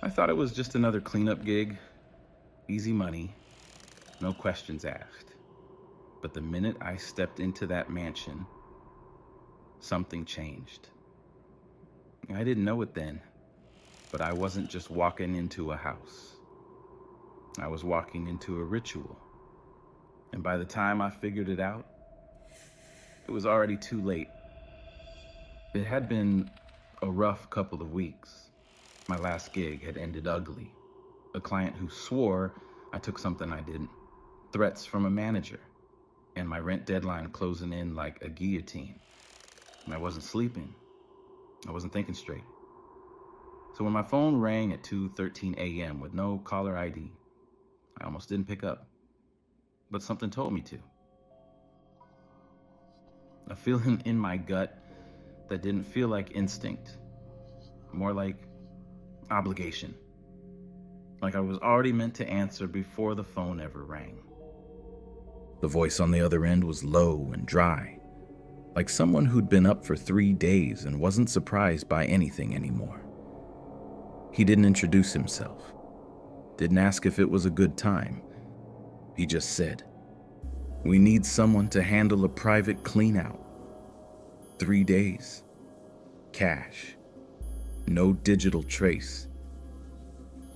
I thought it was just another cleanup gig, easy money, no questions asked. But the minute I stepped into that mansion, something changed. I didn't know it then, but I wasn't just walking into a house. I was walking into a ritual. And by the time I figured it out, it was already too late. It had been a rough couple of weeks. My last gig had ended ugly. A client who swore I took something I didn't. Threats from a manager. And my rent deadline closing in like a guillotine. And I wasn't sleeping. I wasn't thinking straight. So when my phone rang at 2:13 a.m. with no caller ID, I almost didn't pick up. But something told me to. A feeling in my gut that didn't feel like instinct, more like obligation. Like I was already meant to answer before the phone ever rang. The voice on the other end was low and dry, like someone who'd been up for 3 days and wasn't surprised by anything anymore. He didn't introduce himself, didn't ask if it was a good time. He just said, "We need someone to handle a private clean-out. 3 days. Cash. No digital trace."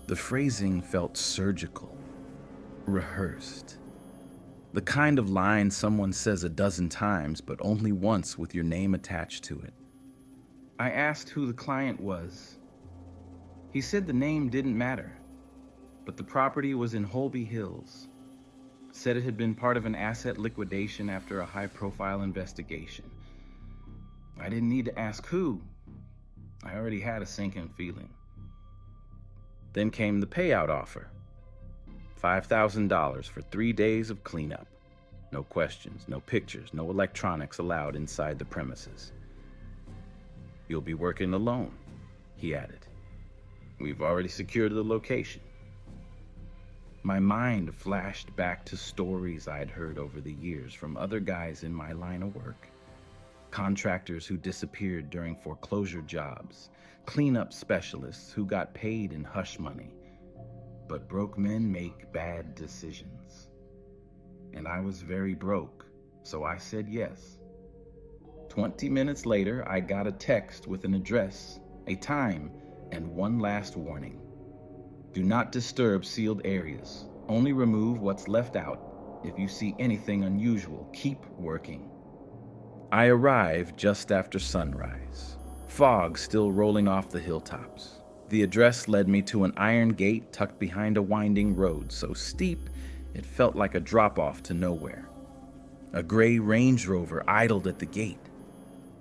The phrasing felt surgical, rehearsed. The kind of line someone says a dozen times, but only once with your name attached to it. I asked who the client was. He said the name didn't matter, but the property was in Holby Hills. Said it had been part of an asset liquidation after a high-profile investigation. I didn't need to ask who. I already had a sinking feeling. Then came the payout offer. $5,000 for 3 days of cleanup. No questions, no pictures, no electronics allowed inside the premises. "You'll be working alone," he added. "We've already secured the location." My mind flashed back to stories I'd heard over the years from other guys in my line of work. Contractors who disappeared during foreclosure jobs, cleanup specialists who got paid in hush money. But broke men make bad decisions. And I was very broke, so I said yes. 20 minutes later, I got a text with an address, a time, and one last warning. "Do not disturb sealed areas. Only remove what's left out. If you see anything unusual, keep working." I arrived just after sunrise. Fog still rolling off the hilltops. The address led me to an iron gate tucked behind a winding road so steep it felt like a drop-off to nowhere. A gray Range Rover idled at the gate.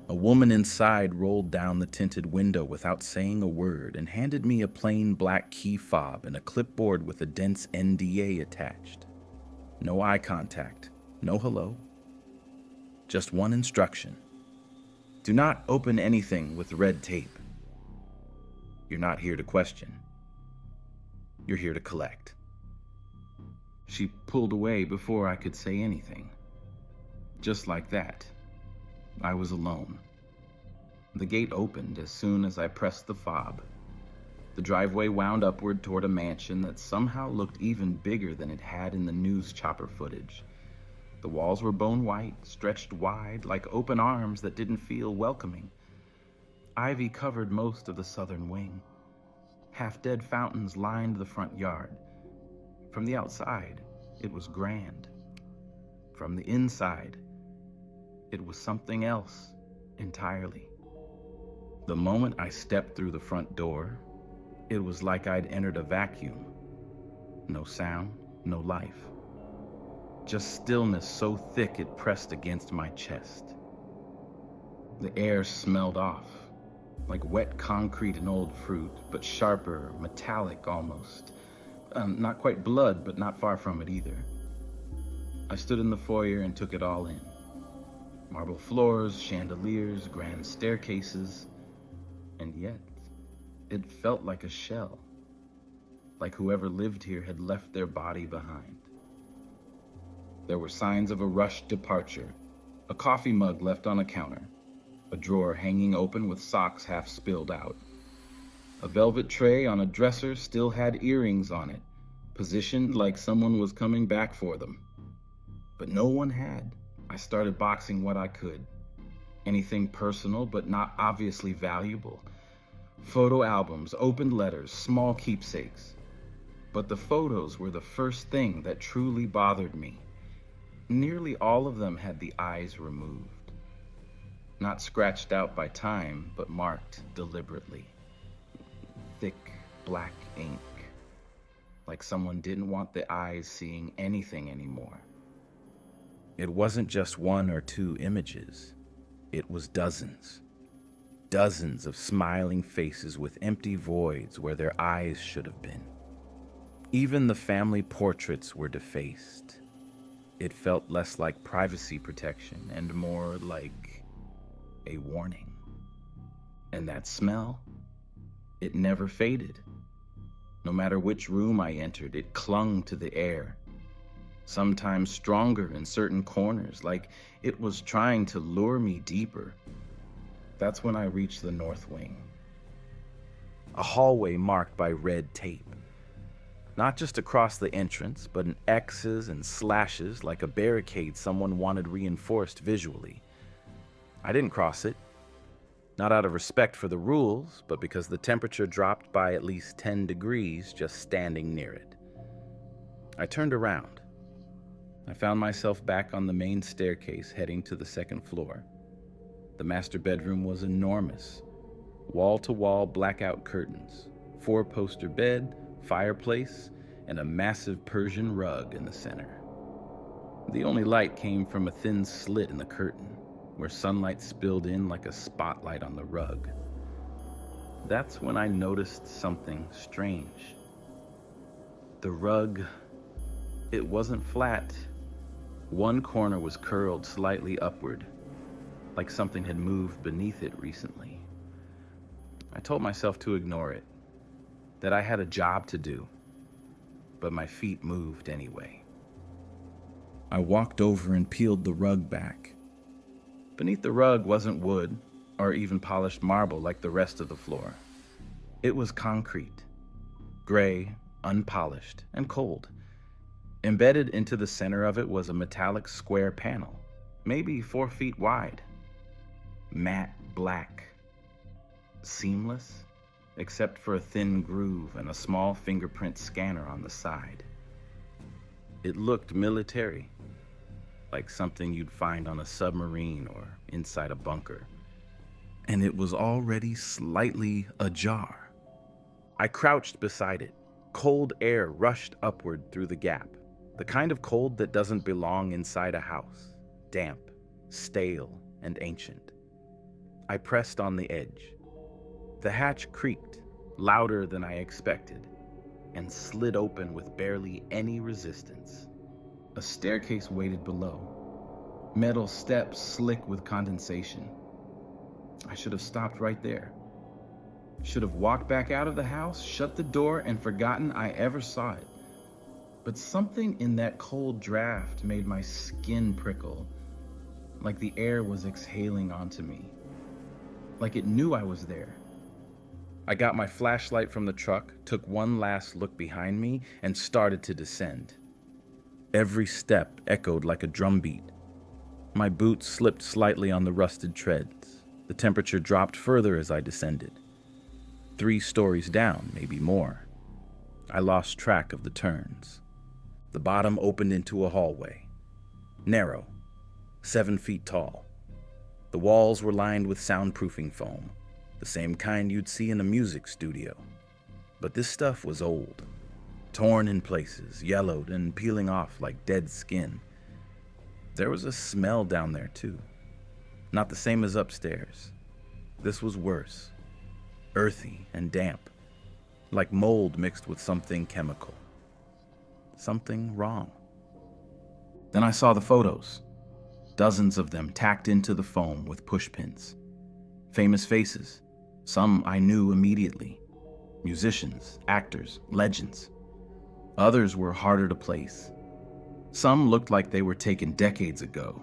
A woman inside rolled down the tinted window without saying a word and handed me a plain black key fob and a clipboard with a dense NDA attached. No eye contact, no hello. Just one instruction. Do not open anything with red tape. You're not here to question. You're here to collect. She pulled away before I could say anything. Just like that, I was alone. The gate opened as soon as I pressed the fob. The driveway wound upward toward a mansion that somehow looked even bigger than it had in the news chopper footage. The walls were bone white, stretched wide like open arms that didn't feel welcoming. Ivy covered most of the southern wing. Half-dead fountains lined the front yard. From the outside, it was grand. From the inside, it was something else entirely. The moment I stepped through the front door, it was like I'd entered a vacuum. No sound, no life. Just stillness so thick it pressed against my chest. The air smelled off, like wet concrete and old fruit, but sharper, metallic almost. Not quite blood, but not far from it either. I stood in the foyer and took it all in. Marble floors, chandeliers, grand staircases, and yet it felt like a shell, like whoever lived here had left their body behind. There were signs of a rushed departure, a coffee mug left on a counter, a drawer hanging open with socks half spilled out, A velvet tray on a dresser still had earrings on it, positioned like someone was coming back for them. But no one had. I started boxing what I could. Anything personal but not obviously valuable. Photo albums, opened letters, small keepsakes. But the photos were the first thing that truly bothered me. Nearly all of them had the eyes removed. Not scratched out by time, but marked deliberately. Thick, black ink. Like someone didn't want the eyes seeing anything anymore. It wasn't just one or two images. It was dozens. Dozens of smiling faces with empty voids where their eyes should have been. Even the family portraits were defaced. It felt less like privacy protection and more like a warning. And that smell, it never faded. No matter which room I entered, it clung to the air. Sometimes stronger in certain corners, like it was trying to lure me deeper. That's when I reached the north wing. A hallway marked by red tape. Not just across the entrance, but in X's and slashes like a barricade someone wanted reinforced visually. I didn't cross it. Not out of respect for the rules, but because the temperature dropped by at least 10 degrees just standing near it. I turned around. I found myself back on the main staircase heading to the second floor. The master bedroom was enormous. Wall-to-wall blackout curtains, 4-poster bed, fireplace, and a massive Persian rug in the center. The only light came from a thin slit in the curtain, where sunlight spilled in like a spotlight on the rug. That's when I noticed something strange. The rug, it wasn't flat. One corner was curled slightly upward, like something had moved beneath it recently. I told myself to ignore it, that I had a job to do, but my feet moved anyway. I walked over and peeled the rug back. Beneath the rug wasn't wood or even polished marble like the rest of the floor. It was concrete, gray, unpolished, and cold. Embedded into the center of it was a metallic square panel, maybe 4 feet wide. Matte black. Seamless, except for a thin groove and a small fingerprint scanner on the side. It looked military, like something you'd find on a submarine or inside a bunker. And it was already slightly ajar. I crouched beside it. Cold air rushed upward through the gap, the kind of cold that doesn't belong inside a house, damp, stale, and ancient. I pressed on the edge. The hatch creaked, louder than I expected, and slid open with barely any resistance. A staircase waited below, metal steps slick with condensation. I should have stopped right there. Should have walked back out of the house, shut the door, and forgotten I ever saw it. But something in that cold draft made my skin prickle, like the air was exhaling onto me, like it knew I was there. I got my flashlight from the truck, took one last look behind me, and started to descend. Every step echoed like a drumbeat. My boots slipped slightly on the rusted treads. The temperature dropped further as I descended. 3 stories down, maybe more. I lost track of the turns. The bottom opened into a hallway. Narrow, 7 feet tall. The walls were lined with soundproofing foam, the same kind you'd see in a music studio. But this stuff was old, torn in places, yellowed, and peeling off like dead skin. There was a smell down there, too. Not the same as upstairs. This was worse. Earthy and damp, like mold mixed with something chemical. Something wrong. Then I saw the photos. Dozens of them tacked into the foam with pushpins. Famous faces. Some I knew immediately. Musicians, actors, legends. Others were harder to place. Some looked like they were taken decades ago.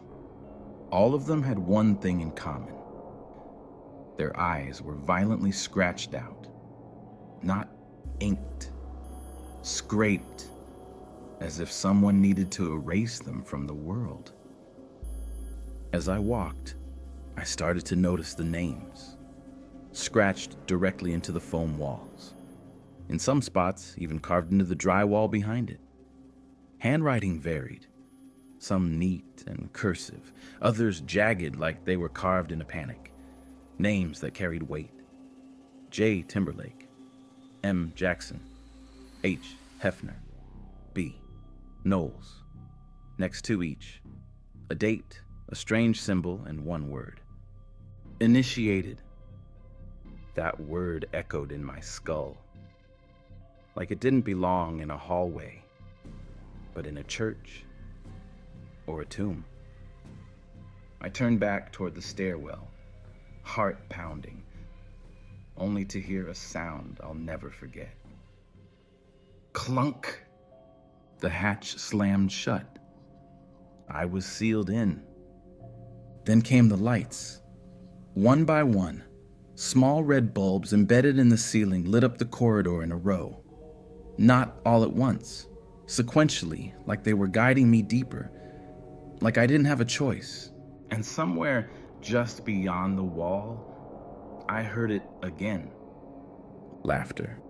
All of them had one thing in common. Their eyes were violently scratched out. not inked, scraped, as if someone needed to erase them from the world. As I walked, I started to notice the names, scratched directly into the foam walls. In some spots, even carved into the drywall behind it. Handwriting varied, some neat and cursive, others jagged like they were carved in a panic. Names that carried weight. J. Timberlake, M. Jackson, H. Hefner, B. Knowles. Next to each, a date, a strange symbol, and one word. Initiated. That word echoed in my skull, like it didn't belong in a hallway, but in a church or a tomb. I turned back toward the stairwell, heart pounding, only to hear a sound I'll never forget. Clunk! The hatch slammed shut. I was sealed in. Then came the lights. One by one, small red bulbs embedded in the ceiling lit up the corridor in a row. Not all at once, sequentially, like they were guiding me deeper, like I didn't have a choice. And somewhere just beyond the wall, I heard it again. Laughter.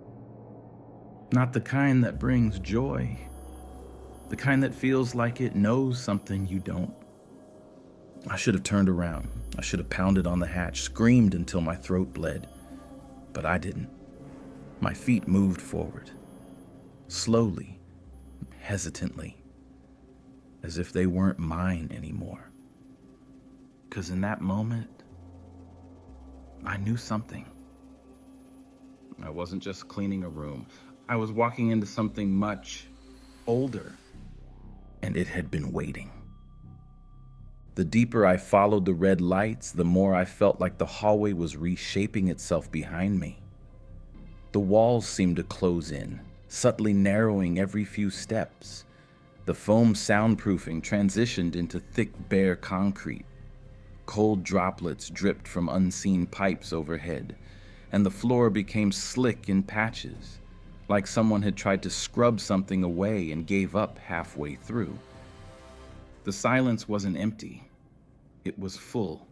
Not the kind that brings joy, the kind that feels like it knows something you don't. I should have turned around. I should have pounded on the hatch, screamed until my throat bled. But I didn't. My feet moved forward, slowly, hesitantly, as if they weren't mine anymore. 'Cause in that moment, I knew something. I wasn't just cleaning a room. I was walking into something much older, and it had been waiting. The deeper I followed the red lights, the more I felt like the hallway was reshaping itself behind me. The walls seemed to close in, subtly narrowing every few steps. The foam soundproofing transitioned into thick, bare concrete. Cold droplets dripped from unseen pipes overhead, and the floor became slick in patches, like someone had tried to scrub something away and gave up halfway through. The silence wasn't empty. It was full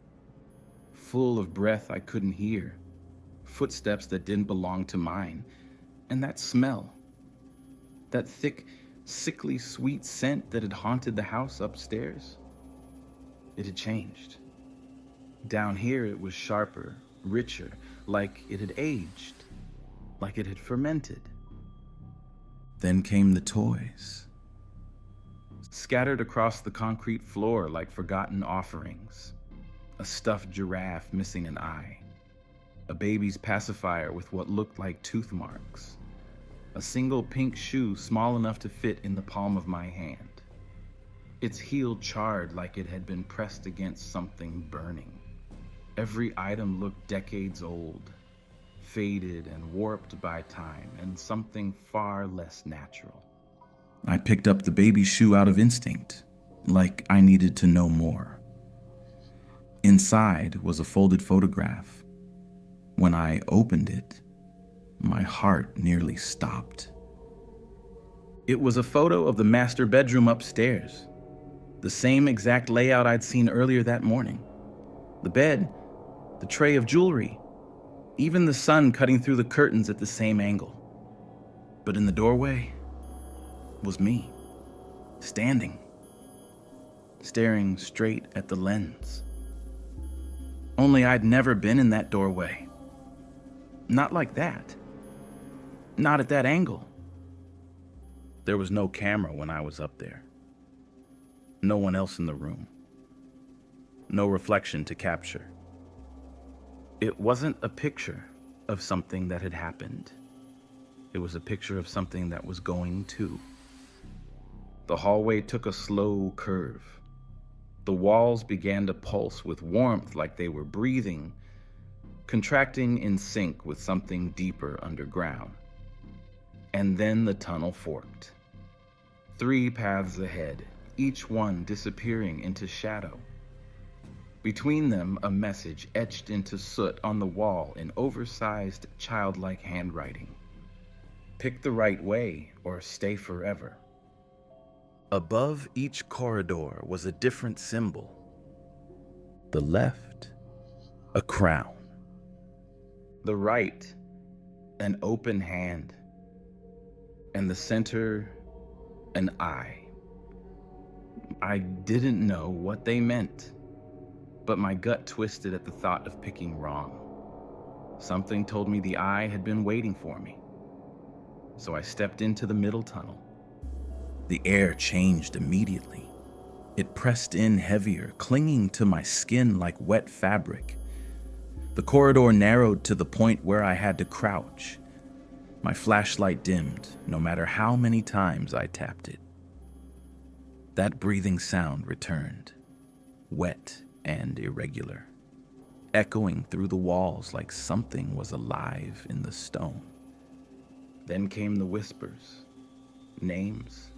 of breath I couldn't hear, footsteps that didn't belong to mine, and that smell, that thick, sickly sweet scent that had haunted the house upstairs. It had changed. Down here it was sharper, richer, like it had aged, like it had fermented. Then came the toys, scattered across the concrete floor like forgotten offerings. A stuffed giraffe missing an eye, a baby's pacifier with what looked like tooth marks, a single pink shoe small enough to fit in the palm of my hand, its heel charred like it had been pressed against something burning. Every item looked decades old, faded and warped by time, and something far less natural. I picked up the baby's shoe out of instinct, like I needed to know more. Inside was a folded photograph. When I opened it, my heart nearly stopped. It was a photo of the master bedroom upstairs, the same exact layout I'd seen earlier that morning. The bed, the tray of jewelry, even the sun cutting through the curtains at the same angle. But in the doorway was me, standing, staring straight at the lens. Only I'd never been in that doorway. Not like that. Not at that angle. There was no camera when I was up there. No one else in the room. No reflection to capture. It wasn't a picture of something that had happened. It was a picture of something that was going to. The hallway took a slow curve. The walls began to pulse with warmth like they were breathing, contracting in sync with something deeper underground. And then the tunnel forked. 3 paths ahead, each one disappearing into shadow. Between them, a message etched into soot on the wall in oversized, childlike handwriting. Pick the right way or stay forever. Above each corridor was a different symbol. The left, a crown. The right, an open hand. And the center, an eye. I didn't know what they meant, but my gut twisted at the thought of picking wrong. Something told me the eye had been waiting for me. So I stepped into the middle tunnel. The air changed immediately. It pressed in heavier, clinging to my skin like wet fabric. The corridor narrowed to the point where I had to crouch. My flashlight dimmed, no matter how many times I tapped it. That breathing sound returned, wet and irregular, echoing through the walls like something was alive in the stone. Then came the whispers, names.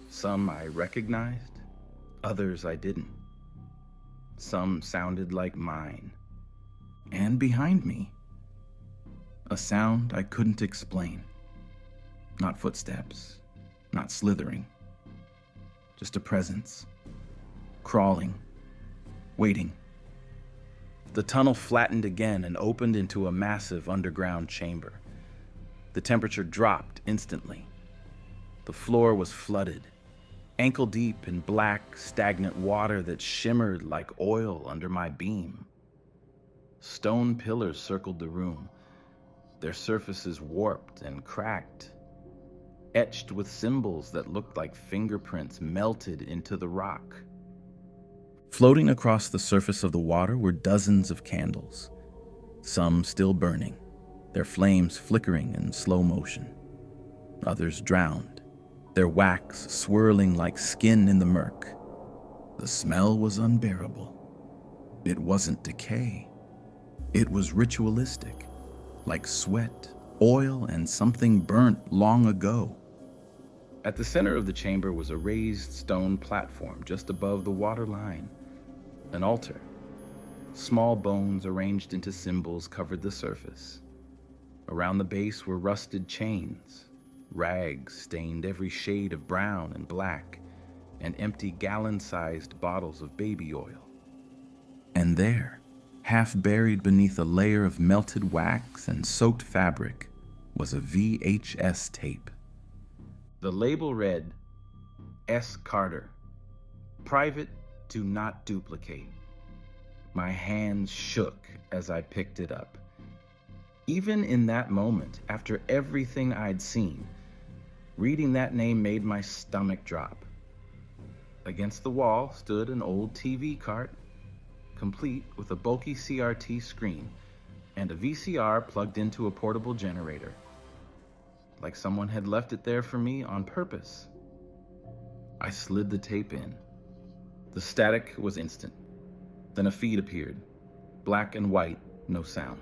Some I recognized, others I didn't. Some sounded like mine. And behind me, a sound I couldn't explain. Not footsteps, not slithering. Just a presence, crawling, waiting. The tunnel flattened again and opened into a massive underground chamber. The temperature dropped instantly. The floor was flooded, ankle deep in black, stagnant water that shimmered like oil under my beam. Stone pillars circled the room, their surfaces warped and cracked, etched with symbols that looked like fingerprints melted into the rock. Floating across the surface of the water were dozens of candles, some still burning, their flames flickering in slow motion. Others drowned, their wax swirling like skin in the murk. The smell was unbearable. It wasn't decay. It was ritualistic, like sweat, oil, and something burnt long ago. At the center of the chamber was a raised stone platform just above the water line. An altar. Small bones arranged into symbols covered the surface. Around the base were rusted chains. Rags stained every shade of brown and black, and empty gallon-sized bottles of baby oil. And there, half buried beneath a layer of melted wax and soaked fabric, was a VHS tape. The label read, S. Carter, private, do not duplicate. My hands shook as I picked it up. Even in that moment, after everything I'd seen, reading that name made my stomach drop. Against the wall stood an old TV cart, complete with a bulky CRT screen and a VCR plugged into a portable generator. Like someone had left it there for me on purpose. I slid the tape in. The static was instant. Then a feed appeared, black and white, no sound.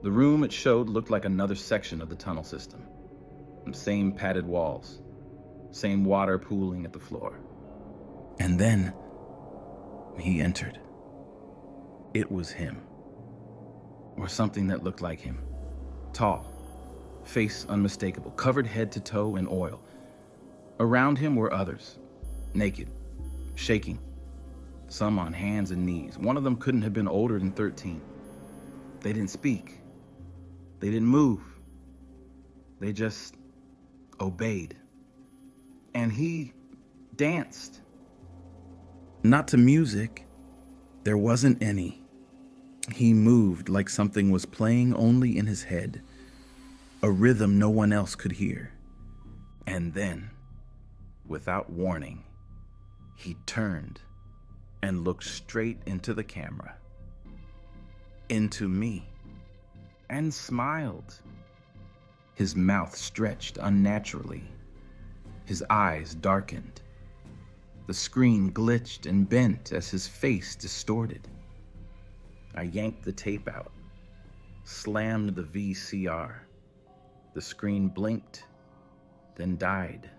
The room it showed looked like another section of the tunnel system. Same padded walls, same water pooling at the floor. And then he entered. It was him, or something that looked like him. Tall, face unmistakable, covered head to toe in oil. Around him were others, naked, shaking, some on hands and knees. One of them couldn't have been older than 13. They didn't speak. They didn't move. They just obeyed. And he danced. Not to music. There wasn't any. He moved like something was playing only in his head, a rhythm no one else could hear. And then, without warning, he turned and looked straight into the camera, into me, and smiled. His mouth stretched unnaturally. His eyes darkened. The screen glitched and bent as his face distorted. I yanked the tape out, slammed the VCR. The screen blinked, then died.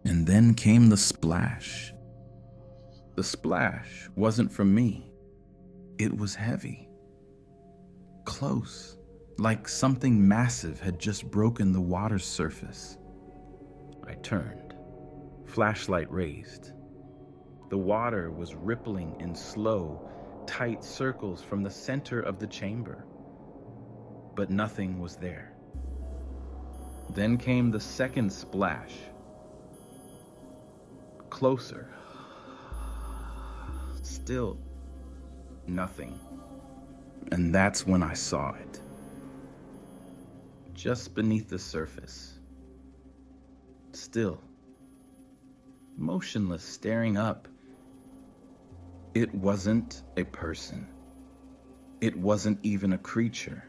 And then came the splash. The splash wasn't from me. It was heavy, close, like something massive had just broken the water's surface. I turned, flashlight raised. The water was rippling in slow, tight circles from the center of the chamber, but nothing was there. Then came the second splash. Closer. Still nothing. And that's when I saw it. Just beneath the surface. Still. Motionless, staring up. It wasn't a person. It wasn't even a creature.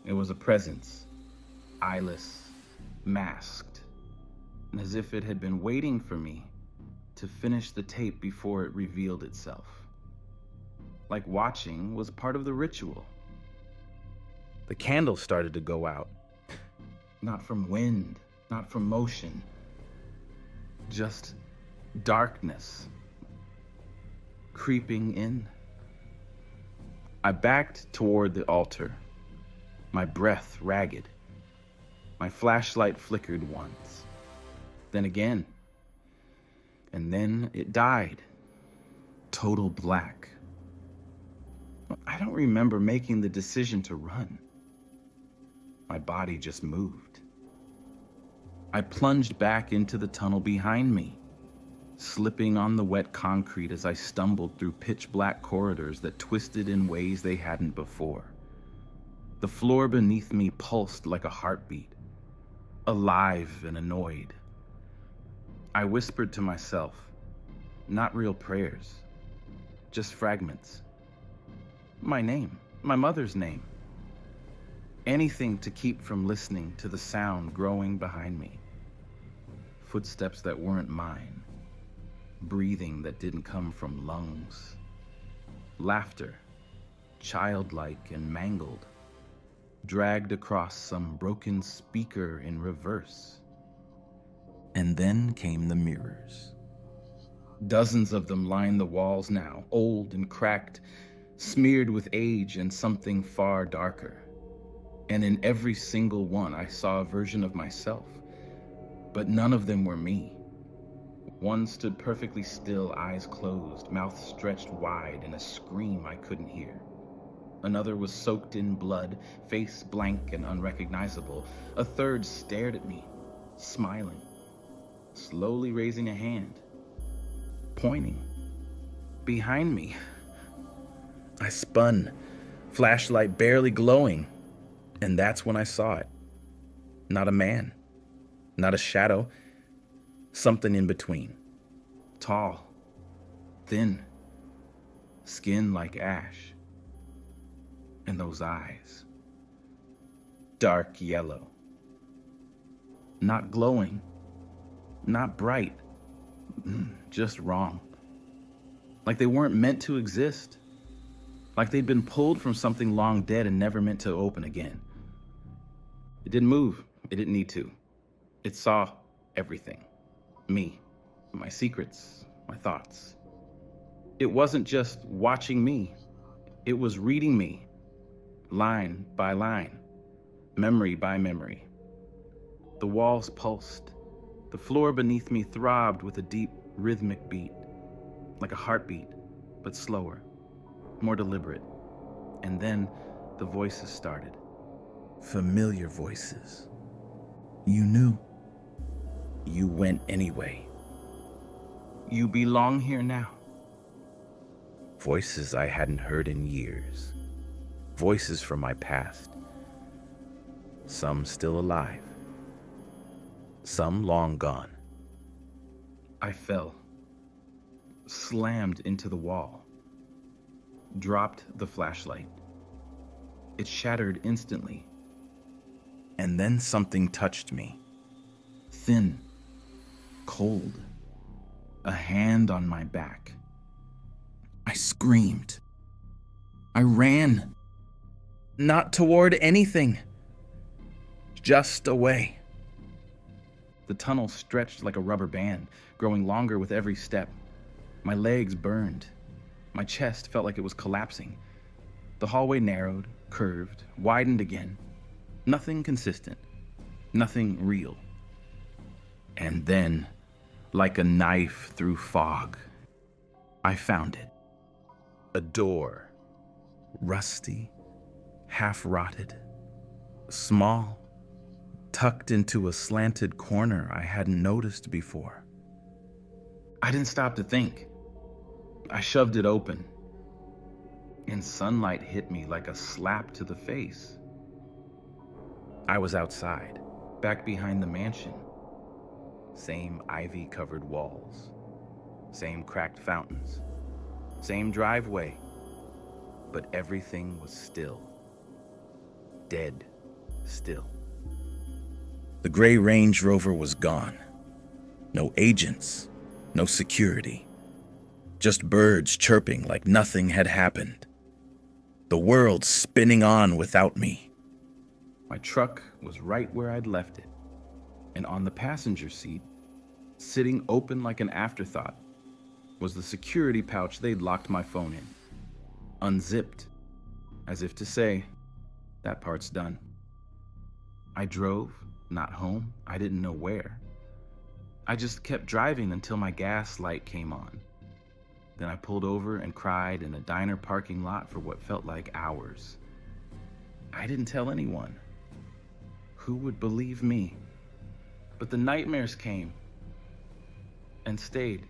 It was a presence, eyeless, masked, and as if it had been waiting for me to finish the tape before it revealed itself. Like watching was part of the ritual. The candle started to go out. Not from wind, not from motion, just darkness creeping in. I backed toward the altar, my breath ragged. My flashlight flickered once, then again, and then it died. Total black. I don't remember making the decision to run. My body just moved. I plunged back into the tunnel behind me, slipping on the wet concrete as I stumbled through pitch-black corridors that twisted in ways they hadn't before. The floor beneath me pulsed like a heartbeat, alive and annoyed. I whispered to myself, not real prayers, just fragments. My name, my mother's name. Anything to keep from listening to the sound growing behind me. Footsteps that weren't mine. Breathing that didn't come from lungs. Laughter, childlike and mangled, dragged across some broken speaker in reverse. And then came the mirrors. Dozens of them lined the walls now, old and cracked, smeared with age and something far darker. And in every single one, I saw a version of myself, but none of them were me. One stood perfectly still, eyes closed, mouth stretched wide in a scream I couldn't hear. Another was soaked in blood, face blank and unrecognizable. A third stared at me, smiling, slowly raising a hand, pointing. Behind me, I spun, flashlight barely glowing, and that's when I saw it. Not a man, not a shadow, something in between. Tall, thin, skin like ash, and those eyes, dark yellow. Not glowing, not bright, just wrong. Like they weren't meant to exist. Like they'd been pulled from something long dead and never meant to open again. It didn't move. It didn't need to. It saw everything. Me, my secrets, my thoughts. It wasn't just watching me. It was reading me, line by line, memory by memory. The walls pulsed. The floor beneath me throbbed with a deep, rhythmic beat, like a heartbeat, but slower, more deliberate. And then the voices started. Familiar voices. You knew. You went anyway. You belong here now. Voices I hadn't heard in years. Voices from my past. Some still alive. Some long gone. I fell. Slammed into the wall. Dropped the flashlight. It shattered instantly. And then something touched me. Thin. Cold. A hand on my back. I screamed. I ran. Not toward anything. Just away. The tunnel stretched like a rubber band, growing longer with every step. My legs burned. My chest felt like it was collapsing. The hallway narrowed, curved, widened again. Nothing consistent, nothing real. And then, like a knife through fog, I found it. A door, rusty, half-rotted, small, tucked into a slanted corner I hadn't noticed before. I didn't stop to think. I shoved it open, and sunlight hit me like a slap to the face. I was outside, back behind the mansion. Same ivy-covered walls, same cracked fountains, same driveway, but everything was still. Dead still. The gray Range Rover was gone. No agents, no security. Just birds chirping like nothing had happened. The world spinning on without me. My truck was right where I'd left it, and on the passenger seat, sitting open like an afterthought, was the security pouch they'd locked my phone in. Unzipped, as if to say, that part's done. I drove, not home, I didn't know where. I just kept driving until my gas light came on. Then I pulled over and cried in a diner parking lot for what felt like hours. I didn't tell anyone. Who would believe me? But the nightmares came and stayed.